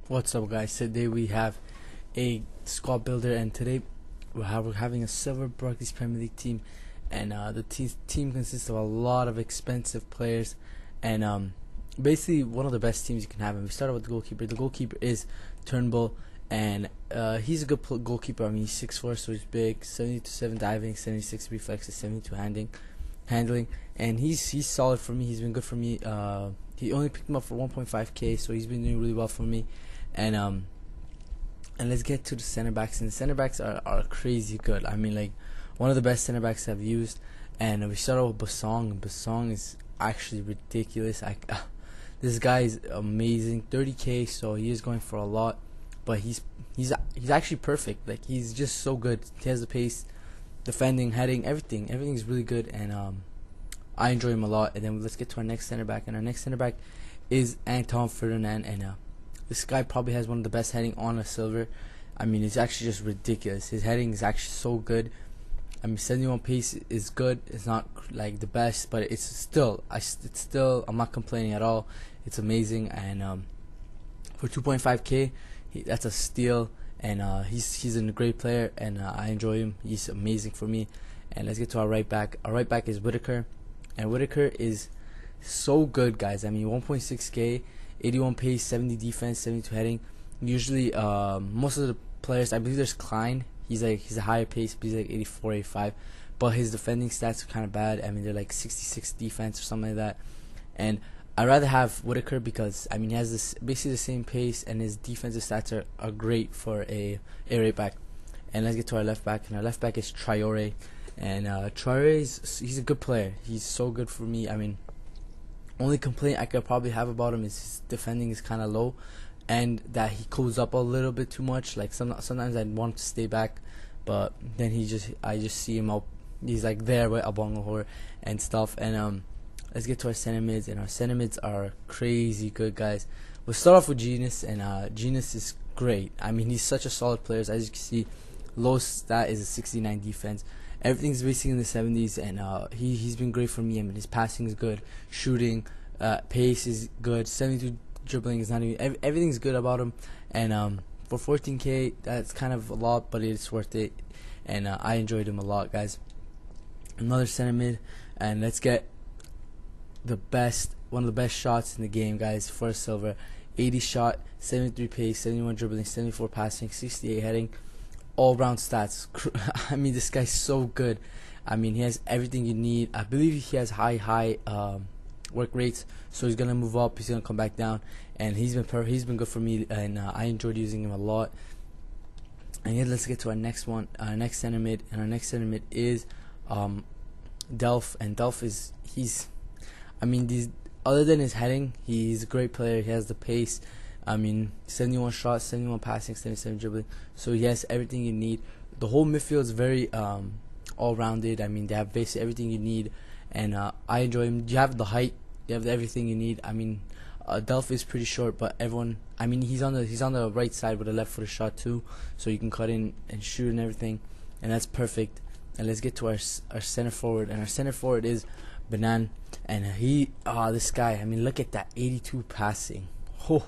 What's up, guys? Today we have a squad builder, and today we're having a silver Barclays Premier League team, and the team consists of a lot of expensive players, and basically one of the best teams you can have. And we started with the goalkeeper. The goalkeeper is Turnbull, and he's a good goalkeeper. I mean, he's 6'4", so he's big. 72 diving, 76 reflexes, 72 handling, and he's solid for me. He's been good for me. He only picked him up for 1.5k, so he's been doing really well for me. And let's get to the center backs. And the center backs are crazy good. I mean, like, one of the best center backs I've used. And we start out with Basong. Basong is actually ridiculous. This guy is amazing. 30k, so he is going for a lot, but he's actually perfect. Like, he's just so good. He has the pace, defending, heading, everything's really good, and I enjoy him a lot. And then let's get to our next center back, and our next center back is Anton Ferdinand, and this guy probably has one of the best heading on a silver. I mean, it's actually just ridiculous. His heading is actually so good. I mean, 71 pace is good. It's not like the best, but it's still I'm not complaining at all. It's amazing, and for 2.5k, that's a steal. And he's a great player, and I enjoy him. He's amazing for me. And let's get to our right back. Our right back is Whitaker, and Whitaker is so good, guys. I mean, 1.6k, 81 pace, 70 defense, 72 heading. Usually, most of the players, I believe there's Klein. He's a higher pace, but he's like 84, 85. But his defending stats are kind of bad. I mean, they're like 66 defense or something like that. And I'd rather have Whitaker because, I mean, he has this basically the same pace, and his defensive stats are great for a right back. And let's get to our left back, and our left back is Traore. And Traore he's a good player. He's so good for me. I mean, only complaint I could probably have about him is his defending is kind of low, and that he goes up a little bit too much. Like, sometimes I'd want him to stay back, but then I just see him up. He's like there with Abongahor and stuff. And let's get to our center mids, and our center mids are crazy good, guys. We'll start off with Genius, and Genius is great. I mean, he's such a solid player. As you can see, lowest stat is a 69 defense. Everything's basically in the 70s, and he's been great for me. I mean, his passing is good, shooting, pace is good, 72 dribbling is not even. Everything's good about him, and for 14k, that's kind of a lot, but it's worth it. And I enjoyed him a lot, guys. Another center mid, and let's get one of the best shots in the game, guys, for a silver. 80 shot, 73 pace, 71 dribbling, 74 passing, 68 heading. All round stats. I mean, this guy's so good. I mean, he has everything you need. I believe he has high work rates, so he's gonna move up. He's gonna come back down, and he's been good for me, and I enjoyed using him a lot. And yeah, let's get to our next one, our next center mid, and our next center mid is Delph. And Delph I mean, other than his heading, he's a great player. He has the pace. I mean, 71 shots, 71 passing, 77 dribbling. So he has everything you need. The whole midfield is very all-rounded. I mean, they have basically everything you need, and I enjoy him. You have the height, you have everything you need. I mean, Delph is pretty short, but I mean, he's on the right side with a left-footed shot too, so you can cut in and shoot and everything, and that's perfect. And let's get to our center forward, and our center forward is Banan, and this guy. I mean, look at that 82 passing. Oh,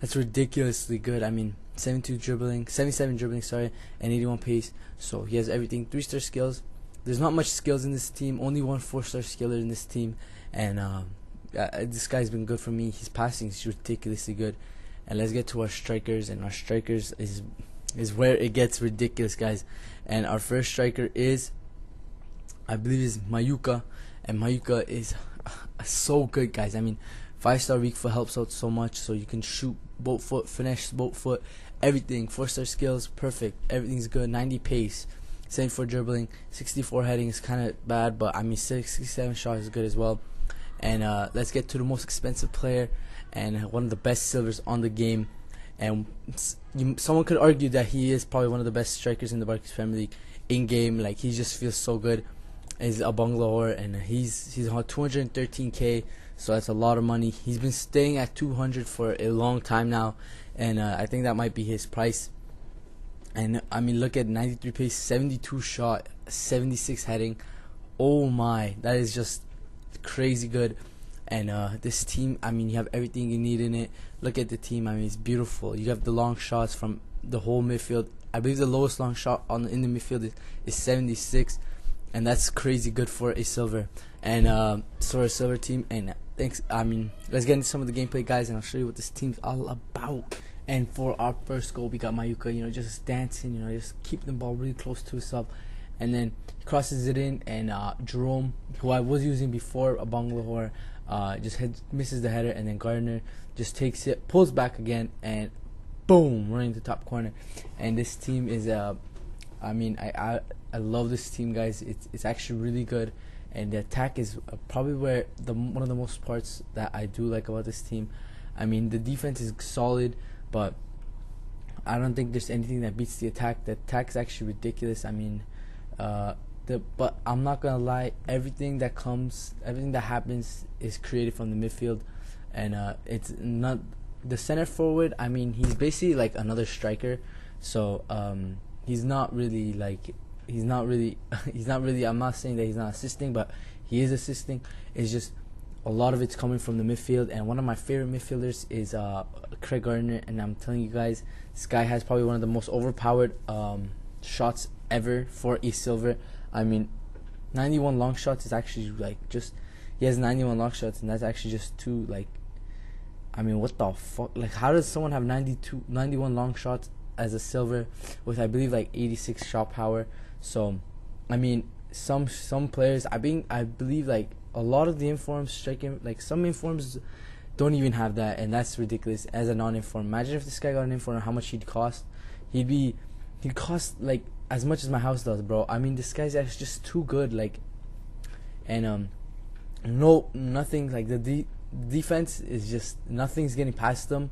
that's ridiculously good. I mean, 77 dribbling, sorry, and 81 pace. So he has everything. 3-star skills. There's not much skills in this team. Only one 4-star skiller in this team, and this guy's been good for me. His passing is ridiculously good. And let's get to our strikers, and our strikers is where it gets ridiculous, guys. And our first striker is, I believe, is Mayuka, and Mayuka is so good, guys. I mean, 5-star weak foot helps out so much, so you can shoot both foot, finesse both foot, everything. 4-star skills, perfect. Everything's good. 90 pace, 74 dribbling, 64 heading is kind of bad, but I mean, 67 shot is good as well. And let's get to the most expensive player and one of the best silvers on the game. And someone could argue that he is probably one of the best strikers in the Barclays Premier League in game. Like, he just feels so good. Is Abongahor, and he's on 213k, so that's a lot of money. He's been staying at 200 for a long time now, and I think that might be his price. And I mean, look at 93 pace, 72 shot, 76 heading. Oh my, that is just crazy good. And this team, I mean, you have everything you need in it. Look at the team. I mean, it's beautiful. You have the long shots from the whole midfield. I believe the lowest long shot in the midfield is 76, and that's crazy good for a silver and for a silver team. And thanks. I mean, let's get into some of the gameplay, guys, and I'll show you what this team's all about. And for our first goal, we got Mayuka, just dancing, just keep the ball really close to himself. And then he crosses it in, and Jerome, who I was using before, Abanglahore, just misses the header, and then Gardner just takes it, pulls back again, and boom, running to top corner. And this team is, I mean, I love this team, guys. It's actually really good, and the attack is probably where one of the most parts that I do like about this team. I mean, the defense is solid, but I don't think there's anything that beats the attack. The attack is actually ridiculous. I mean, but I'm not gonna lie, everything that happens is created from the midfield, and it's not the center forward. I mean, he's basically like another striker, so he's not really I'm not saying that he's not assisting, but he is assisting. It's just a lot of it's coming from the midfield, and one of my favorite midfielders is Craig Gardner, and I'm telling you guys, this guy has probably one of the most overpowered shots ever for a silver. I mean, 91 long shots is actually he has 91 long shots, and that's actually just two. I mean, what the fuck? How does someone have 91 long shots as a silver with, I believe, 86 shot power? So, I mean, some players, I believe a lot of the informs striking, some informs don't even have that, and that's ridiculous as a non-inform. Imagine if this guy got an inform, how much he'd cost. He'd cost as much as my house does, bro. I mean, this guy's actually just too good. And nothing the defense is just nothing's getting past them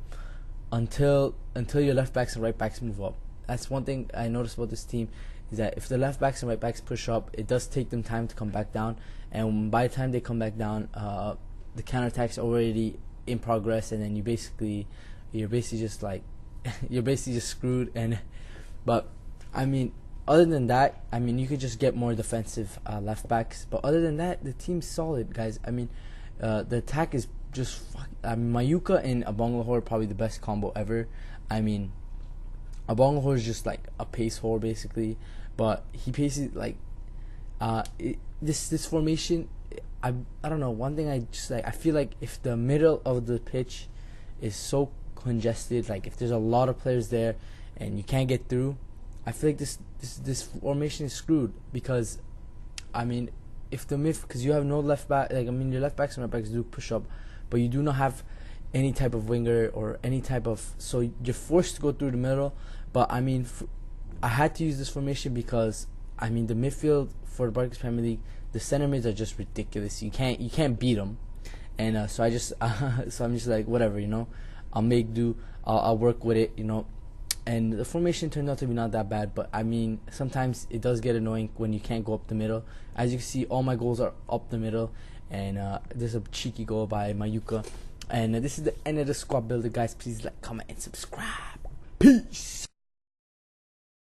until your left backs and right backs move up. That's one thing I noticed about this team, is that if the left backs and right backs push up, it does take them time to come back down, and by the time they come back down, the counterattack's already in progress, and then you're basically just you're basically just screwed. But I mean, other than that, I mean, you could just get more defensive left backs, but other than that, the team's solid, guys. I mean, the attack is just Mayuka and Abanglahore are probably the best combo ever. I mean, Abanglahore is just a pace whore basically, but he paces this formation. I don't know. One thing I feel like if the middle of the pitch is so congested, if there's a lot of players there and you can't get through, I feel like this formation is screwed, because I mean, if because you have no left back, I mean, your left backs and right backs do push up, but you do not have any type of winger or any type of, so you're forced to go through the middle. But I mean, I had to use this formation because I mean, the midfield for the Barclays Premier League, the center mids are just ridiculous. You can't beat them, and so I just so I'm just whatever, I'll make do. I'll work with it, And the formation turned out to be not that bad, but I mean, sometimes it does get annoying when you can't go up the middle. As you can see, all my goals are up the middle, and there's a cheeky goal by Mayuka. And this is the end of the squad builder, guys. Please like, comment, and subscribe. Peace.